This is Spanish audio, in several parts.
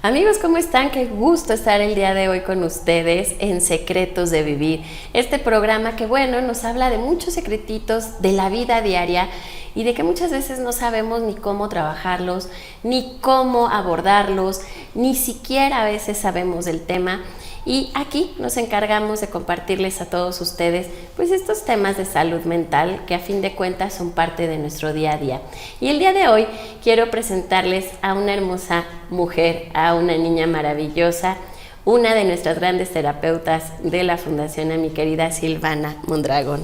Amigos, ¿cómo están? Qué gusto estar el día de hoy con ustedes en Secretos de Vivir. Este programa que, bueno, nos habla de muchos secretitos de la vida diaria y de que muchas veces no sabemos ni cómo trabajarlos, ni cómo abordarlos, ni siquiera a veces sabemos del tema. Y aquí nos encargamos de compartirles a todos ustedes pues estos temas de salud mental que a fin de cuentas son parte de nuestro día a día. Y el día de hoy quiero presentarles a una hermosa mujer, a una niña maravillosa, una de nuestras grandes terapeutas de la Fundación, a mi querida Silvana Mondragón.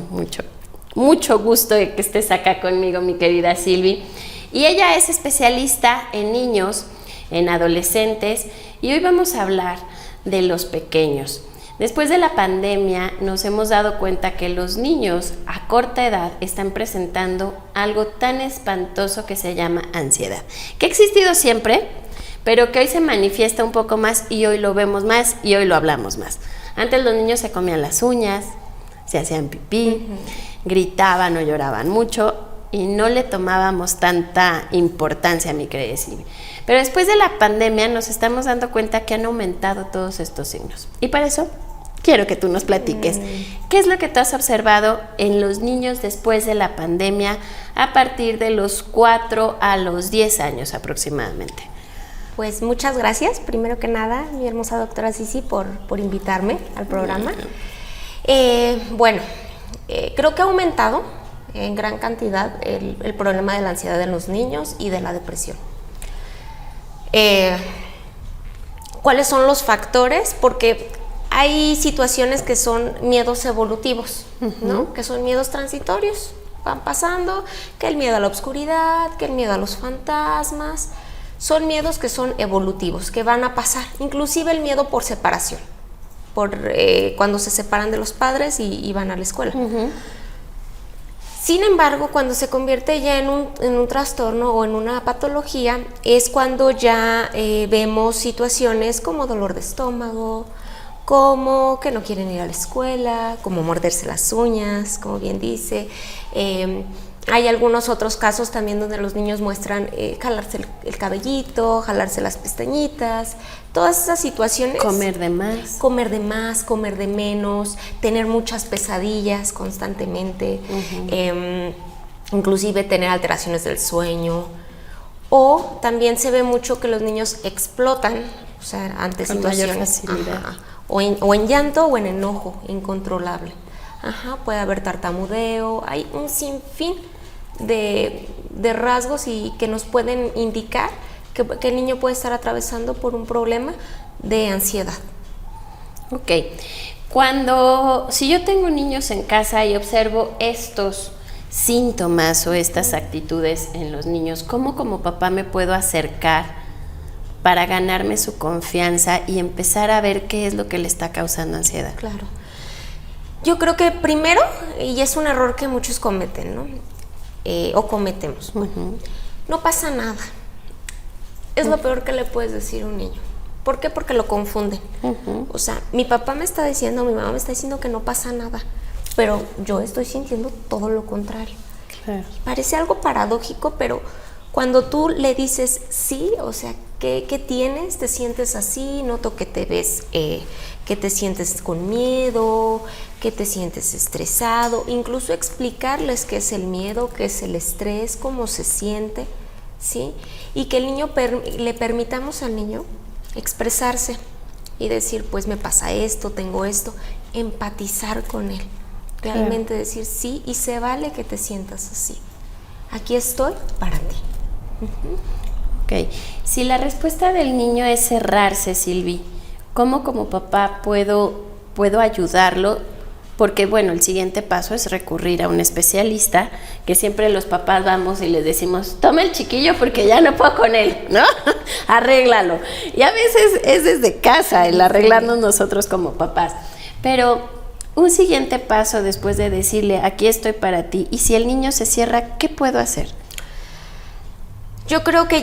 Mucho gusto de que estés acá conmigo, mi querida Silvi. Y ella es especialista en niños, en adolescentes, y hoy vamos a hablar de los pequeños. Después de la pandemia nos hemos dado cuenta que los niños a corta edad están presentando algo tan espantoso que se llama ansiedad, que ha existido siempre, pero que hoy se manifiesta un poco más y hoy lo vemos más y hoy lo hablamos más. Antes los niños se comían las uñas, se hacían pipí, gritaban o lloraban mucho y no le tomábamos tanta importancia, mi querida Silvia. Pero después de la pandemia nos estamos dando cuenta que han aumentado todos estos signos. Y para eso quiero que tú nos platiques qué es lo que tú has observado en los niños después de la pandemia a partir de los 4 a los 10 años aproximadamente. Pues muchas gracias, primero que nada, mi hermosa doctora Sisi, por invitarme al programa. Creo que ha aumentado en gran cantidad el problema de la ansiedad en los niños y de la depresión. ¿Cuáles son los factores? Porque hay situaciones que son miedos evolutivos, ¿no? Que son miedos transitorios, van pasando, que el miedo a la oscuridad, que el miedo a los fantasmas, son miedos que son evolutivos, que van a pasar, inclusive el miedo por separación, cuando se separan de los padres y van a la escuela. Sin embargo, cuando se convierte ya en un trastorno o en una patología, es cuando ya vemos situaciones como dolor de estómago, como que no quieren ir a la escuela, como morderse las uñas, como bien dice. Hay algunos otros casos también donde los niños muestran jalarse el cabellito, jalarse las pestañitas, todas esas situaciones. Comer de más. Comer de más, comer de menos, tener muchas pesadillas constantemente, inclusive tener alteraciones del sueño. O también se ve mucho que los niños explotan, o sea, ante con situaciones. Mayor facilidad. O en llanto o en enojo incontrolable. Puede haber tartamudeo, hay un sinfín de rasgos y que nos pueden indicar que el niño puede estar atravesando por un problema de ansiedad. Ok, si yo tengo niños en casa y observo estos síntomas o estas actitudes en los niños, ¿cómo como papá me puedo acercar para ganarme su confianza y empezar a ver qué es lo que le está causando ansiedad? Claro. Yo creo que primero, y es un error que muchos cometen, ¿no? O cometemos, no pasa nada. Es lo peor que le puedes decir a un niño. ¿Por qué? Porque lo confunden. O sea, mi papá me está diciendo, mi mamá me está diciendo que no pasa nada, pero yo estoy sintiendo todo lo contrario. Claro. Parece algo paradójico, pero cuando tú le dices sí, o sea, ¿qué tienes? ¿Te sientes así? Noto que te ves, que te sientes con miedo, que te sientes estresado, incluso explicarles qué es el miedo, qué es el estrés, cómo se siente, ¿sí? Y que el niño le permitamos al niño expresarse y decir, pues me pasa esto, tengo esto, empatizar con él, realmente decir sí, y se vale que te sientas así. Aquí estoy para ti. Ok, si la respuesta del niño es cerrarse, Silvi, ¿cómo como papá puedo ayudarlo? Porque bueno, el siguiente paso es recurrir a un especialista, que siempre los papás vamos y les decimos, toma el chiquillo porque ya no puedo con él, ¿no? Arréglalo. Y a veces es desde casa el arreglarnos nosotros como papás. Pero un siguiente paso después de decirle, aquí estoy para ti, y si el niño se cierra, ¿qué puedo hacer? Yo creo que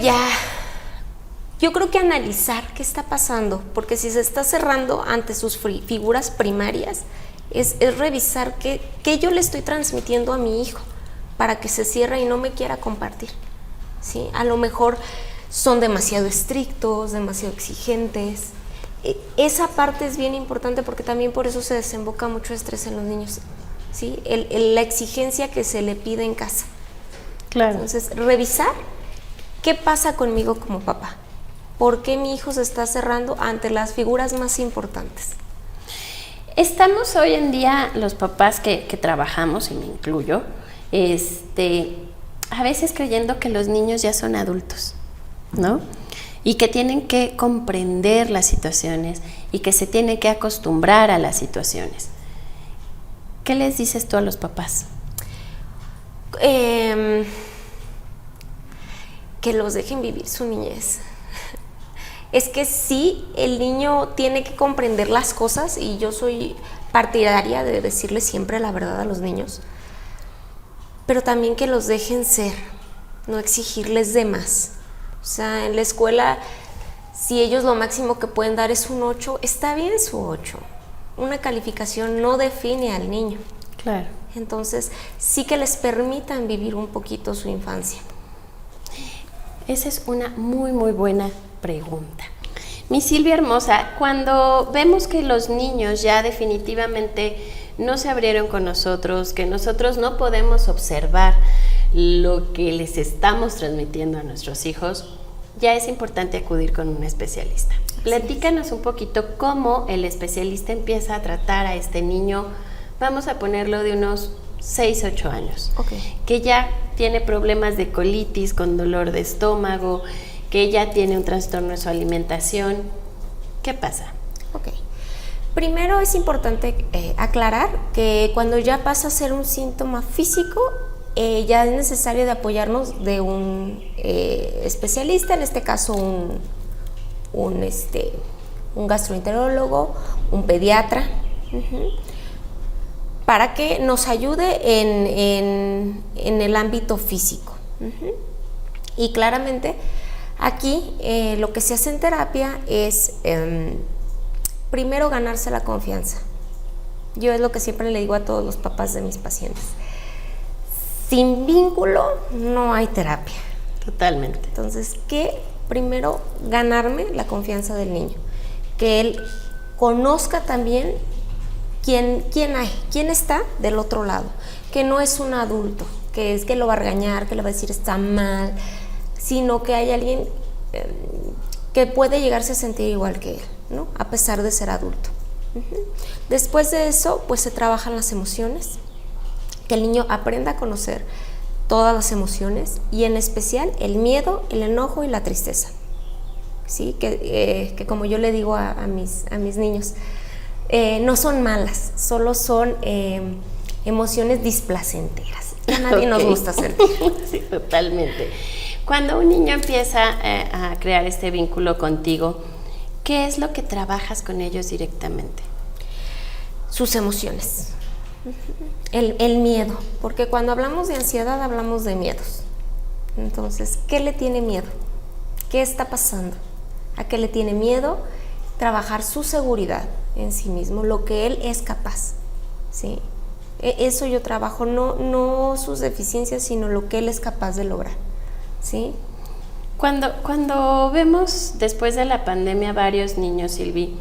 analizar qué está pasando, porque si se está cerrando ante sus figuras primarias, es revisar qué yo le estoy transmitiendo a mi hijo para que se cierre y no me quiera compartir, ¿sí? A lo mejor son demasiado estrictos, demasiado exigentes. Esa parte es bien importante porque también por eso se desemboca mucho estrés en los niños, ¿sí? La exigencia que se le pide en casa. Claro. Entonces, revisar qué pasa conmigo como papá. ¿Por qué mi hijo se está cerrando ante las figuras más importantes? Estamos hoy en día, los papás que trabajamos, y me incluyo, a veces creyendo que los niños ya son adultos, ¿no? Y que tienen que comprender las situaciones y que se tienen que acostumbrar a las situaciones. ¿Qué les dices tú a los papás? Que los dejen vivir su niñez. Es que sí, el niño tiene que comprender las cosas y yo soy partidaria de decirles siempre la verdad a los niños, pero también que los dejen ser, no exigirles de más. O sea, en la escuela, si ellos lo máximo que pueden dar es un 8, está bien su 8. Una calificación no define al niño. Claro. Entonces, sí que les permitan vivir un poquito su infancia. Esa es una muy, muy buena pregunta. Mi Silvia hermosa, cuando vemos que los niños ya definitivamente no se abrieron con nosotros, que nosotros no podemos observar lo que les estamos transmitiendo a nuestros hijos, ya es importante acudir con un especialista. Platícanos un poquito cómo el especialista empieza a tratar a este niño, vamos a ponerlo de unos 6, 8 años, que ya tiene problemas de colitis, con dolor de estómago, que ya tiene un trastorno de su alimentación. ¿Qué pasa? Primero es importante aclarar que cuando ya pasa a ser un síntoma físico, ya es necesario de apoyarnos de un especialista, en este caso un gastroenterólogo, un pediatra, para que nos ayude en el ámbito físico. Y claramente aquí lo que se hace en terapia es primero ganarse la confianza. Yo es lo que siempre le digo a todos los papás de mis pacientes. Sin vínculo no hay terapia. Totalmente. Entonces, que primero ganarme la confianza del niño, que él conozca también quién está del otro lado, que no es un adulto, que es que lo va a regañar, que le va a decir está mal, sino que hay alguien que puede llegarse a sentir igual que él, ¿no? A pesar de ser adulto. Después de eso, pues se trabajan las emociones, que el niño aprenda a conocer todas las emociones y en especial el miedo, el enojo y la tristeza. ¿Sí? Que como yo le digo a mis niños, no son malas, solo son emociones displacenteras. A nadie nos gusta sentir. Sí, totalmente. Cuando un niño empieza a crear este vínculo contigo, ¿qué es lo que trabajas con ellos directamente? Sus emociones. El miedo, porque cuando hablamos de ansiedad hablamos de miedos. Entonces, ¿qué le tiene miedo? ¿Qué está pasando? ¿A qué le tiene miedo? Trabajar su seguridad en sí mismo, lo que él es capaz, ¿sí? Eso yo trabajo, no sus deficiencias, sino lo que él es capaz de lograr, ¿sí? Cuando vemos después de la pandemia varios niños, Silvi,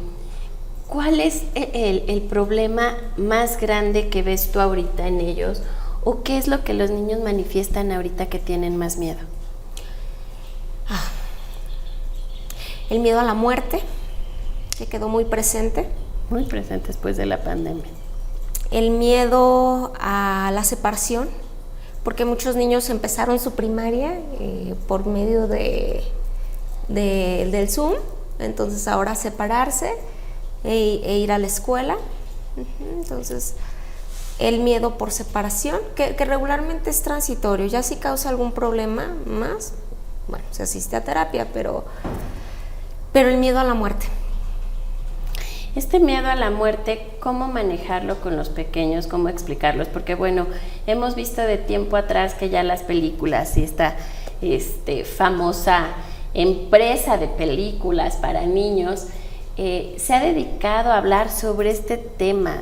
¿cuál es el problema más grande que ves tú ahorita en ellos? ¿O qué es lo que los niños manifiestan ahorita que tienen más miedo? El miedo a la muerte, que quedó muy presente. Muy presente después de la pandemia. El miedo a la separación, porque muchos niños empezaron su primaria por medio del Zoom, entonces ahora separarse e ir a la escuela. Entonces, el miedo por separación, que regularmente es transitorio, ya si causa algún problema más, bueno, se asiste a terapia, pero el miedo a la muerte. Este miedo a la muerte, ¿cómo manejarlo con los pequeños? ¿Cómo explicarlos? Porque bueno, hemos visto de tiempo atrás que ya las películas y esta famosa empresa de películas para niños se ha dedicado a hablar sobre este tema.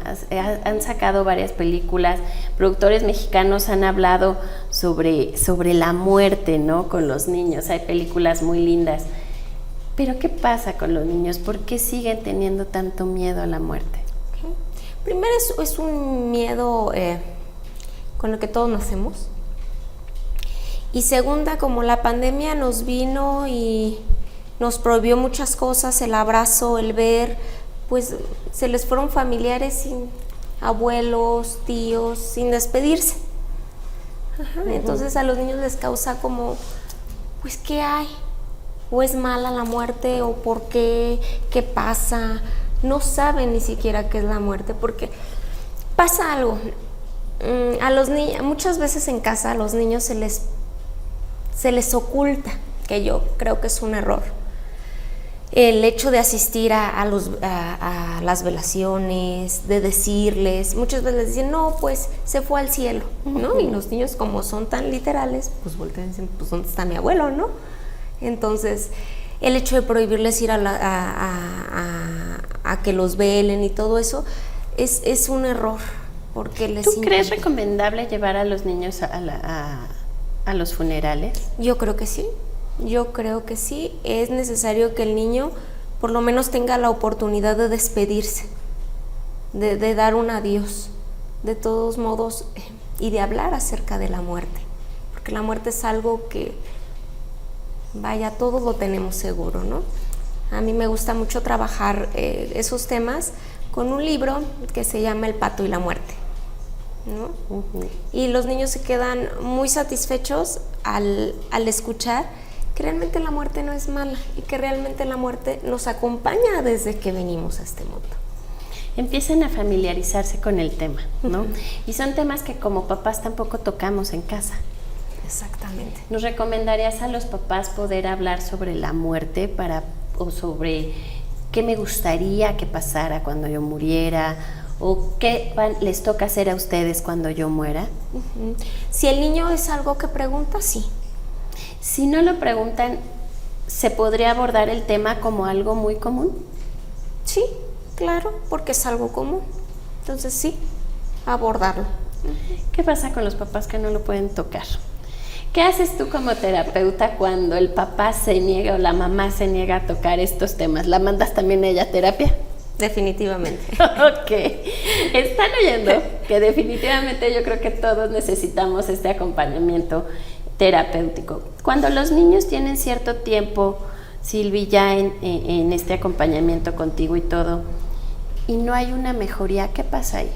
Han sacado varias películas, productores mexicanos han hablado sobre la muerte, ¿no? Con los niños, hay películas muy lindas. Pero ¿qué pasa con los niños? ¿Por qué siguen teniendo tanto miedo a la muerte? Okay. Primero es un miedo con el que todos nacemos. Y segunda, como la pandemia nos vino y nos prohibió muchas cosas, el abrazo, el ver, pues se les fueron familiares sin abuelos, tíos, sin despedirse. Ajá. Entonces a los niños les causa como, pues ¿qué hay? ¿O es mala la muerte? ¿O por qué? ¿Qué pasa? No saben ni siquiera qué es la muerte, porque pasa algo. A los niños, muchas veces en casa a los niños se les oculta, que yo creo que es un error, el hecho de asistir a las velaciones, de decirles, muchas veces les dicen, no, pues se fue al cielo, ¿no? Y los niños, como son tan literales, pues voltean y dicen, pues ¿dónde está mi abuelo, no? Entonces, el hecho de prohibirles ir a que los velen y todo eso, es un error, porque les ¿Tú crees recomendable llevar a los niños a los funerales? Yo creo que sí. Yo creo que sí, es necesario que el niño por lo menos tenga la oportunidad de despedirse, de dar un adiós, de todos modos, y de hablar acerca de la muerte, porque la muerte es algo que, vaya, todos lo tenemos seguro, ¿no? A mí me gusta mucho trabajar esos temas con un libro que se llama El pato y la muerte, ¿no? Y los niños se quedan muy satisfechos al escuchar que realmente la muerte no es mala y que realmente la muerte nos acompaña desde que venimos a este mundo. Empiezan a familiarizarse con el tema, ¿no? Y son temas que como papás tampoco tocamos en casa. Exactamente. ¿Nos recomendarías a los papás poder hablar sobre la muerte o sobre qué me gustaría que pasara cuando yo muriera, o qué les toca hacer a ustedes cuando yo muera? Si el niño es algo que pregunta, sí. Si no lo preguntan, ¿se podría abordar el tema como algo muy común? Sí, claro, porque es algo común. Entonces sí, abordarlo. ¿Qué pasa con los papás que no lo pueden tocar? ¿Qué haces tú como terapeuta cuando el papá se niega o la mamá se niega a tocar estos temas? ¿La mandas también a ella a terapia? Definitivamente. Ok. Están oyendo que definitivamente yo creo que todos necesitamos este acompañamiento terapéutico. Cuando los niños tienen cierto tiempo, Silvi, ya en este acompañamiento contigo y todo, y no hay una mejoría, ¿qué pasa ahí?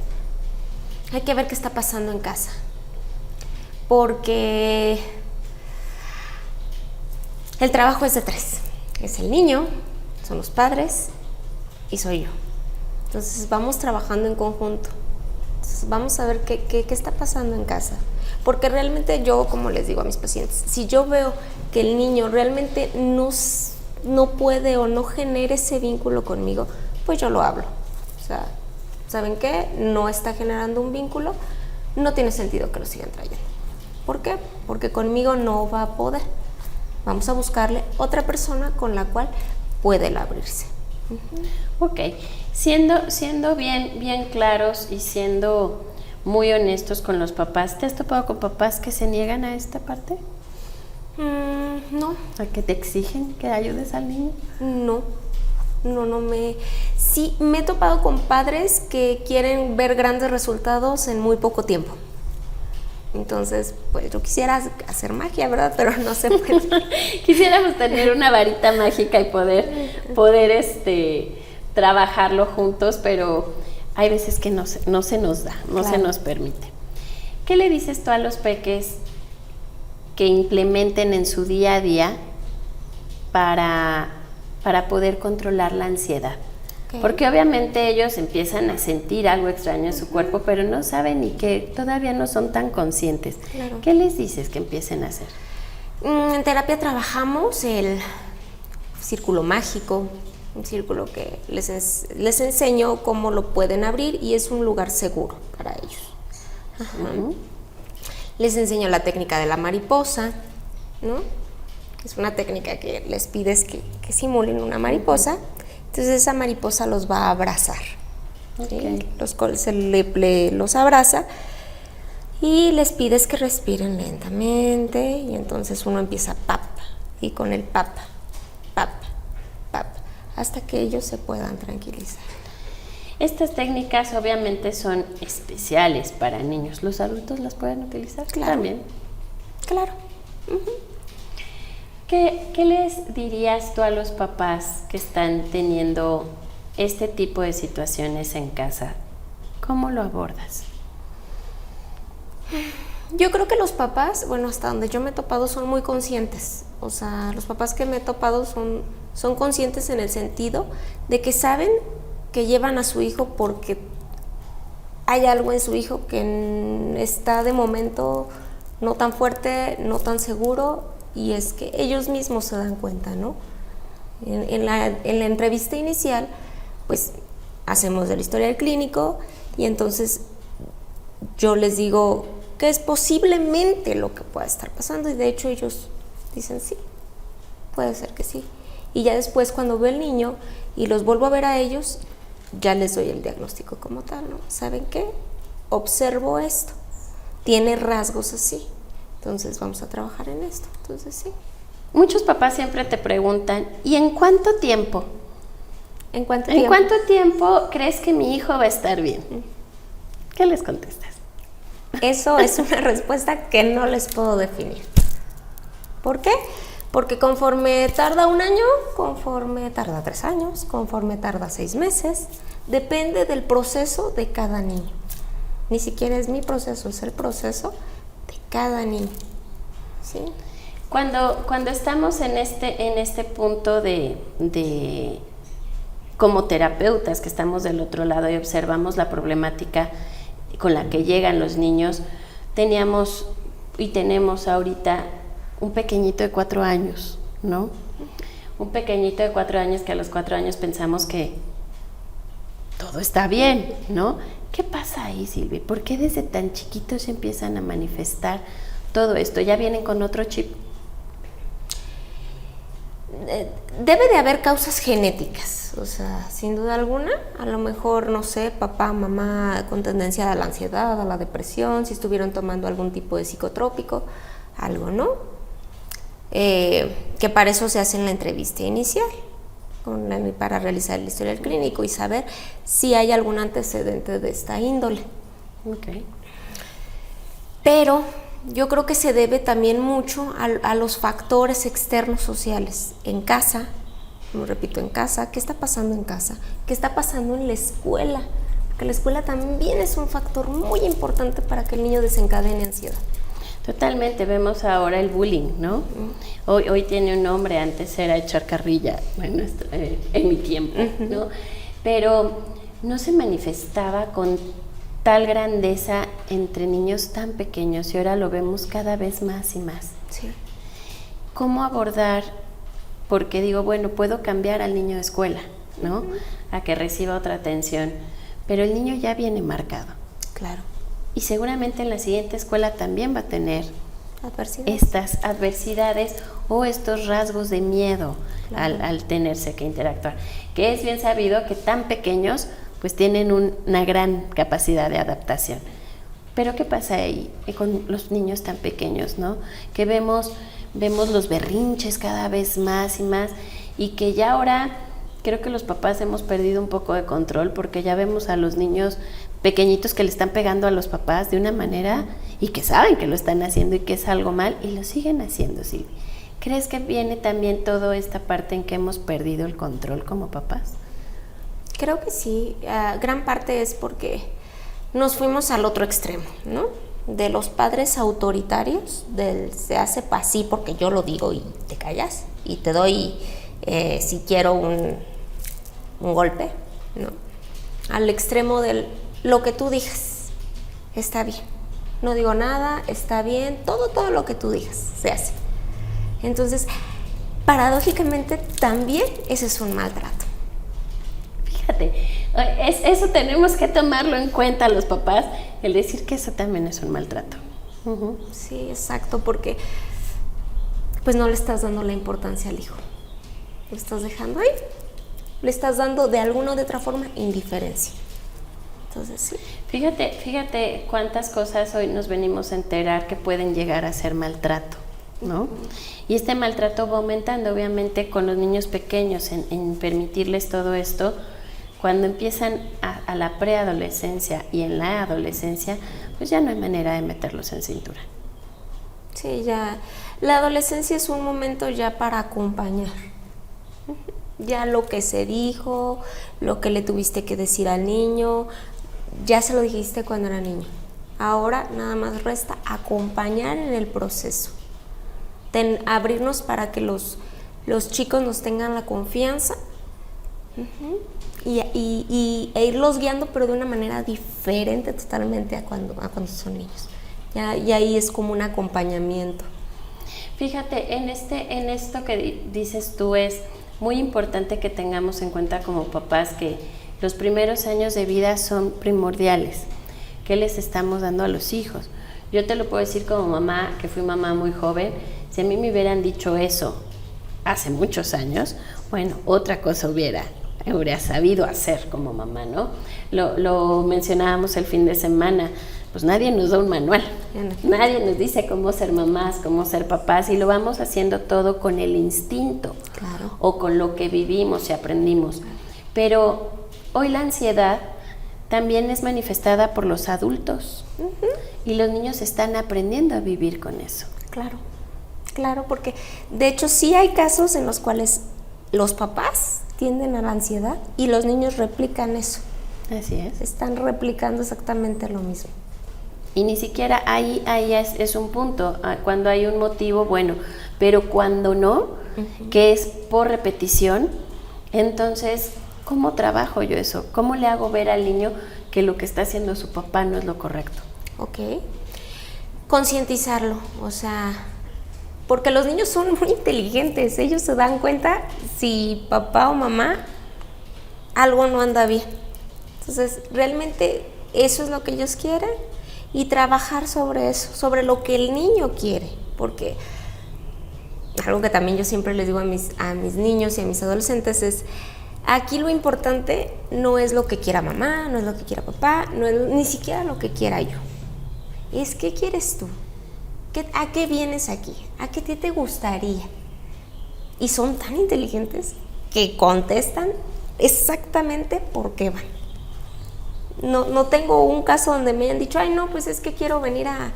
Hay que ver qué está pasando en casa, porque el trabajo es de tres. Es el niño, son los padres y soy yo. Entonces vamos trabajando en conjunto. Entonces vamos a ver qué está pasando en casa. Porque realmente yo, como les digo a mis pacientes, si yo veo que el niño realmente no puede o no genera ese vínculo conmigo, pues yo lo hablo. O sea, ¿saben qué? No está generando un vínculo, no tiene sentido que lo sigan trayendo. ¿Por qué? Porque conmigo no va a poder. Vamos a buscarle otra persona con la cual puede él abrirse. Ok, siendo bien claros y siendo muy honestos con los papás, ¿te has topado con papás que se niegan a esta parte? No. ¿A que te exigen que ayudes al niño? No Sí, me he topado con padres que quieren ver grandes resultados en muy poco tiempo. Entonces, pues yo quisiera hacer magia, ¿verdad? Pero no se puede. Quisiéramos tener una varita mágica y poder trabajarlo juntos, pero hay veces que no se nos da, no se nos permite. ¿Qué le dices tú a los peques que implementen en su día a día para poder controlar la ansiedad? Okay. Porque obviamente ellos empiezan a sentir algo extraño en su cuerpo, pero no saben y que todavía no son tan conscientes. Claro. ¿Qué les dices que empiecen a hacer? En terapia trabajamos el círculo mágico, un círculo que les enseño cómo lo pueden abrir y es un lugar seguro para ellos. Les enseño la técnica de la mariposa, ¿no? Es una técnica que les pides que simulen una mariposa Entonces esa mariposa los va a abrazar. Okay. ¿Sí? Los abraza y les pides que respiren lentamente y entonces uno empieza pap y con el pap, pap, pap, hasta que ellos se puedan tranquilizar. Estas técnicas obviamente son especiales para niños. ¿Los adultos las pueden utilizar? Claro. También. Claro. ¿Qué les dirías tú a los papás que están teniendo este tipo de situaciones en casa? ¿Cómo lo abordas? Yo creo que los papás, bueno, hasta donde yo me he topado son muy conscientes. O sea, los papás que me he topado son conscientes en el sentido de que saben que llevan a su hijo porque hay algo en su hijo que está de momento no tan fuerte, no tan seguro, y es que ellos mismos se dan cuenta, ¿no? En la entrevista inicial, pues hacemos el historial clínico y entonces yo les digo que es posiblemente lo que pueda estar pasando y de hecho ellos dicen sí, puede ser que sí. Y ya después cuando veo el niño y los vuelvo a ver a ellos, ya les doy el diagnóstico como tal, ¿no? ¿Saben qué? Observo esto, tiene rasgos así, entonces vamos a trabajar en esto, entonces sí. Muchos papás siempre te preguntan, ¿y en cuánto tiempo? ¿En cuánto ¿En tiempo? cuánto tiempo crees que mi hijo va a estar bien? ¿Qué les contestas? Eso es una respuesta que no les puedo definir. ¿Por qué? Porque conforme tarda 1 año, conforme tarda 3 años, conforme tarda 6 meses, depende del proceso de cada niño. Ni siquiera es mi proceso, es el proceso de cada niño. ¿Sí? Cuando estamos en este punto de como terapeutas que estamos del otro lado y observamos la problemática con la que llegan los niños, teníamos y tenemos ahorita un pequeñito de 4 años, ¿no? Un pequeñito de 4 años que a los 4 años pensamos que todo está bien, ¿no? ¿Qué pasa ahí, Silvia? ¿Por qué desde tan chiquitos se empiezan a manifestar todo esto? ¿Ya vienen con otro chip? Debe de haber causas genéticas, o sea, sin duda alguna, a lo mejor, no sé, papá, mamá con tendencia a la ansiedad, a la depresión, si estuvieron tomando algún tipo de psicotrópico, algo, ¿no? Que para eso se hace en la entrevista inicial, para realizar el historial clínico y saber si hay algún antecedente de esta índole. Okay. Pero yo creo que se debe también mucho a los factores externos sociales. En casa, como repito, en casa, ¿qué está pasando en casa? ¿Qué está pasando en la escuela? Porque la escuela también es un factor muy importante para que el niño desencadene ansiedad. Totalmente, vemos ahora el bullying, ¿no? Hoy tiene un nombre, antes era echar carrilla, en mi tiempo, ¿no? Pero no se manifestaba con tal grandeza entre niños tan pequeños y ahora lo vemos cada vez más y más. Sí. ¿Cómo abordar? Porque digo, bueno, puedo cambiar al niño de escuela, ¿no? A que reciba otra atención, pero el niño ya viene marcado. Claro. Y seguramente en la siguiente escuela también va a tener adversidades. Estas adversidades o estos rasgos de miedo, claro, al tenerse que interactuar. Que es bien sabido que tan pequeños pues tienen una gran capacidad de adaptación. Pero ¿qué pasa ahí con los niños tan pequeños, ¿no? Que vemos los berrinches cada vez más y más y que ya ahora creo que los papás hemos perdido un poco de control porque ya vemos a los niños pequeñitos que le están pegando a los papás de una manera y que saben que lo están haciendo y que es algo mal y lo siguen haciendo, Silvia. ¿Crees que viene también toda esta parte en que hemos perdido el control como papás? Creo que sí, gran parte es porque nos fuimos al otro extremo, ¿no? De los padres autoritarios, se hace así porque yo lo digo y te callas y te doy, si quiero, un golpe, ¿no? Al extremo del lo que tú digas, está bien, no digo nada, está bien, todo lo que tú digas se hace. Entonces, paradójicamente también ese es un maltrato. Fíjate, eso tenemos que tomarlo en cuenta los papás, el decir que eso también es un maltrato. Uh-huh. Sí, exacto, porque pues no le estás dando la importancia al hijo, lo estás dejando ahí le estás dando de alguna u otra forma indiferencia. Entonces, sí. Fíjate cuántas cosas hoy nos venimos a enterar que pueden llegar a ser maltrato, ¿no? Y este maltrato va aumentando, obviamente, con los niños pequeños, en permitirles todo esto. Cuando empiezan a la preadolescencia y en la adolescencia, pues ya no hay manera de meterlos en cintura. Sí, ya. La adolescencia es un momento ya para acompañar. Ya lo que se dijo, lo que le tuviste que decir al niño, ya se lo dijiste cuando era niño. Ahora nada más resta acompañar en el proceso. Abrirnos para que los chicos nos tengan la confianza e irlos guiando, pero de una manera diferente totalmente a cuando son niños. Y ahí es como un acompañamiento. Fíjate, en esto que dices tú es muy importante que tengamos en cuenta como papás que los primeros años de vida son primordiales. ¿Qué les estamos dando a los hijos? Yo te lo puedo decir como mamá, que fui mamá muy joven. Si a mí me hubieran dicho eso hace muchos años, bueno, otra cosa hubiera sabido hacer como mamá, ¿no? Lo mencionábamos el fin de semana, pues nadie nos da un manual, nadie nos dice cómo ser mamás, cómo ser papás, y lo vamos haciendo todo con el instinto, claro, o con lo que vivimos y aprendimos. Pero hoy la ansiedad también es manifestada por los adultos, y los niños están aprendiendo a vivir con eso. Claro, porque de hecho sí hay casos en los cuales los papás tienden a la ansiedad y los niños replican eso. Así es. Están replicando exactamente lo mismo. Y ni siquiera ahí es un punto. Cuando hay un motivo, bueno, pero cuando no, que es por repetición, entonces, ¿cómo trabajo yo eso? ¿Cómo le hago ver al niño que lo que está haciendo su papá no es lo correcto? Ok. Concientizarlo, o sea, porque los niños son muy inteligentes, ellos se dan cuenta si papá o mamá algo no anda bien. Entonces, realmente eso es lo que ellos quieren y trabajar sobre eso, sobre lo que el niño quiere, porque algo que también yo siempre les digo a mis niños y a mis adolescentes es, aquí lo importante no es lo que quiera mamá, no es lo que quiera papá, no es ni siquiera lo que quiera yo, es qué quieres tú. ¿A qué vienes aquí? ¿A qué te gustaría? Y son tan inteligentes que contestan exactamente por qué van. No tengo un caso donde me hayan dicho, ay no, pues es que quiero venir a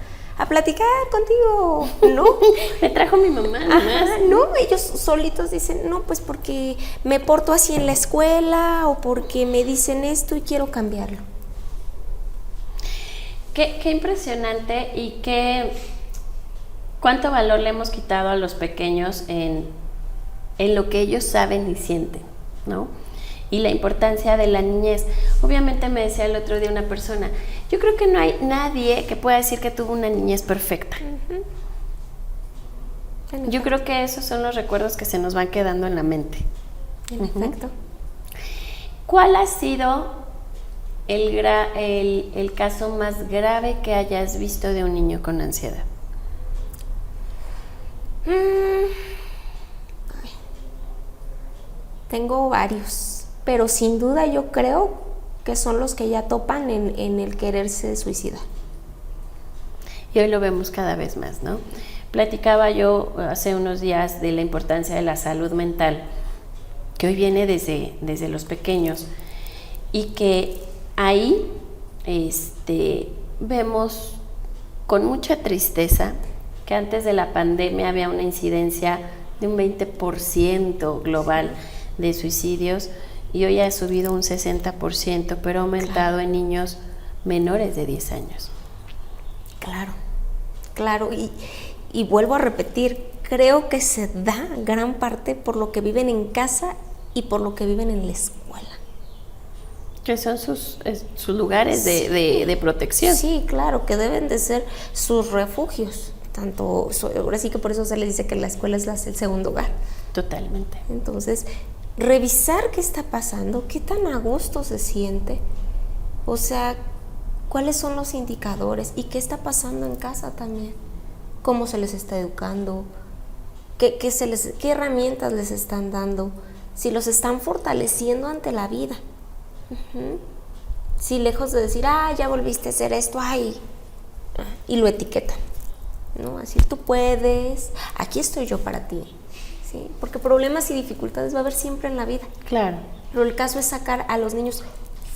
platicar contigo. No. Me trajo mi mamá. Ajá, no, ellos solitos dicen, no, pues porque me porto así en la escuela o porque me dicen esto y quiero cambiarlo. Qué impresionante y cuánto valor le hemos quitado a los pequeños en lo que ellos saben y sienten, ¿no? Y la importancia de la niñez. Obviamente me decía el otro día una persona, yo creo que no hay nadie que pueda decir que tuvo una niñez perfecta. Yo creo que esos son los recuerdos que se nos van quedando en la mente. En efecto. ¿Cuál ha sido el caso más grave que hayas visto de un niño con ansiedad? Tengo varios, pero sin duda yo creo que son los que ya topan en el quererse suicidar. Y hoy lo vemos cada vez más, ¿no? Platicaba yo hace unos días de la importancia de la salud mental, que hoy viene desde los pequeños, y que ahí vemos con mucha tristeza que antes de la pandemia había una incidencia de un 20% global de suicidios y hoy ha subido un 60%, pero ha aumentado en niños menores de 10 años. Claro, y vuelvo a repetir, creo que se da gran parte por lo que viven en casa y por lo que viven en la escuela. Que son sus lugares de protección. Sí, claro, que deben de ser sus refugios. Ahora sí que por eso se le dice que la escuela es el segundo hogar. Totalmente. Entonces, revisar qué está pasando, qué tan a gusto se siente, o sea, cuáles son los indicadores y qué está pasando en casa también, cómo se les está educando, qué herramientas les están dando, si los están fortaleciendo ante la vida. Si lejos de decir, ya volviste a hacer esto, y lo etiquetan, ¿no? Así tú puedes, aquí estoy yo para ti, ¿sí? Porque problemas y dificultades va a haber siempre en la vida. Claro. Pero el caso es sacar a los niños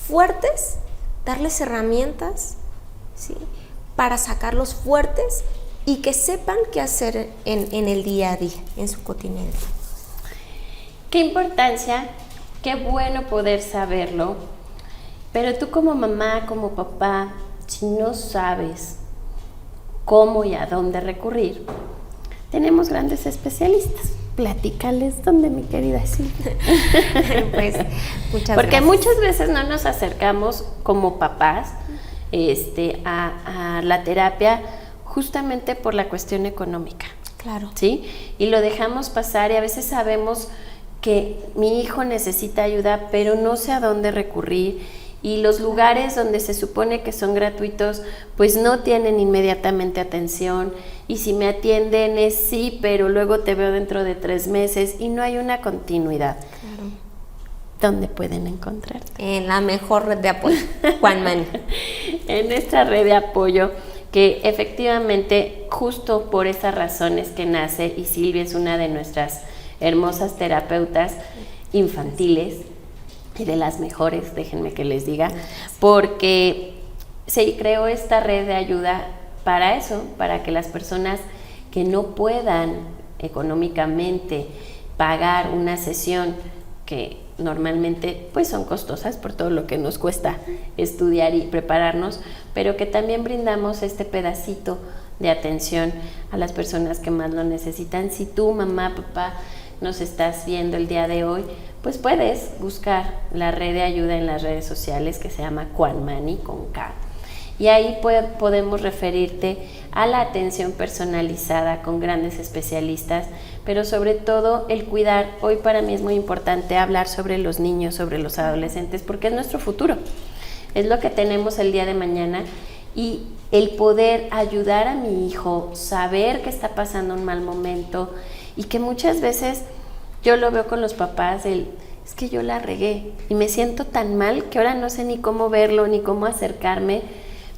fuertes, darles herramientas, ¿sí? Para sacarlos fuertes y que sepan qué hacer en el día a día, en su cotidianidad. Qué importancia, qué bueno poder saberlo, pero tú como mamá, como papá, si no sabes cómo y a dónde recurrir, tenemos grandes especialistas. Platícales dónde, mi querida Silvia. Pues, muchas Porque gracias. muchas veces no nos acercamos como papás a la terapia justamente por la cuestión económica. Claro. ¿Sí? Y lo dejamos pasar y a veces sabemos que mi hijo necesita ayuda, pero no sé a dónde recurrir. Y los lugares donde se supone que son gratuitos, pues no tienen inmediatamente atención. Y si me atienden es sí, pero luego te veo dentro de 3 meses y no hay una continuidad. Claro. ¿Dónde pueden encontrarte? En la mejor red de apoyo, Juan Mani. En nuestra red de apoyo, que efectivamente justo por esas razones que nace, y Silvia es una de nuestras hermosas terapeutas infantiles, y de las mejores, déjenme que les diga, porque se creó esta red de ayuda para eso, para que las personas que no puedan económicamente pagar una sesión que normalmente pues son costosas por todo lo que nos cuesta estudiar y prepararnos, pero que también brindamos este pedacito de atención a las personas que más lo necesitan. Si tú, mamá, papá, nos estás viendo el día de hoy, pues puedes buscar la red de ayuda en las redes sociales que se llama Juan Mani con K. Y ahí podemos referirte a la atención personalizada con grandes especialistas, pero sobre todo el cuidar. Hoy para mí es muy importante hablar sobre los niños, sobre los adolescentes, porque es nuestro futuro, es lo que tenemos el día de mañana, y el poder ayudar a mi hijo, saber que está pasando un mal momento, y que muchas veces yo lo veo con los papás, es que yo la regué y me siento tan mal que ahora no sé ni cómo verlo, ni cómo acercarme.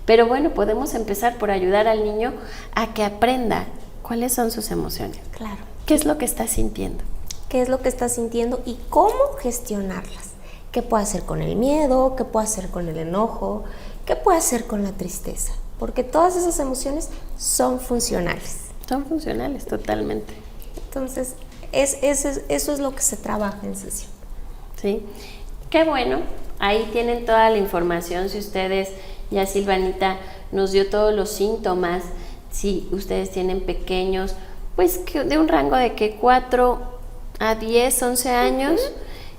Pero bueno, podemos empezar por ayudar al niño a que aprenda cuáles son sus emociones. Claro. ¿Qué es lo que está sintiendo? ¿Qué es lo que está sintiendo y cómo gestionarlas? ¿Qué puede hacer con el miedo? ¿Qué puede hacer con el enojo? ¿Qué puede hacer con la tristeza? Porque todas esas emociones son funcionales. Son funcionales, totalmente. Entonces, eso es lo que se trabaja en sesión. Sí, qué bueno. Ahí tienen toda la información. Si ustedes, ya Silvanita nos dio todos los síntomas, si ustedes tienen pequeños, pues que de un rango de que 4 a 10, 11 años,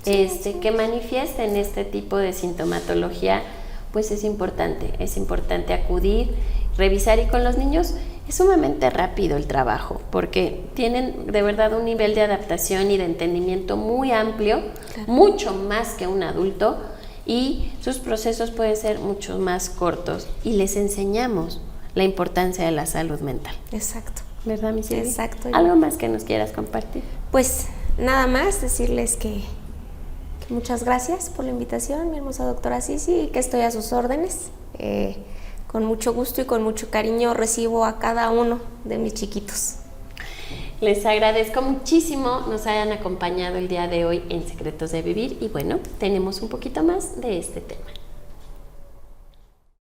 que manifiesten este tipo de sintomatología, pues es importante acudir, revisar. Y con los niños es sumamente rápido el trabajo, porque tienen de verdad un nivel de adaptación y de entendimiento muy amplio, claro, mucho más que un adulto, y sus procesos pueden ser mucho más cortos, y les enseñamos la importancia de la salud mental. Exacto. ¿Verdad, mi Silvia? Exacto. ¿Algo más que nos quieras compartir? Pues nada más decirles que muchas gracias por la invitación, mi hermosa doctora Sisi, y que estoy a sus órdenes. Con mucho gusto y con mucho cariño recibo a cada uno de mis chiquitos. Les agradezco muchísimo nos hayan acompañado el día de hoy en Secretos de Vivir, y bueno, tenemos un poquito más de este tema.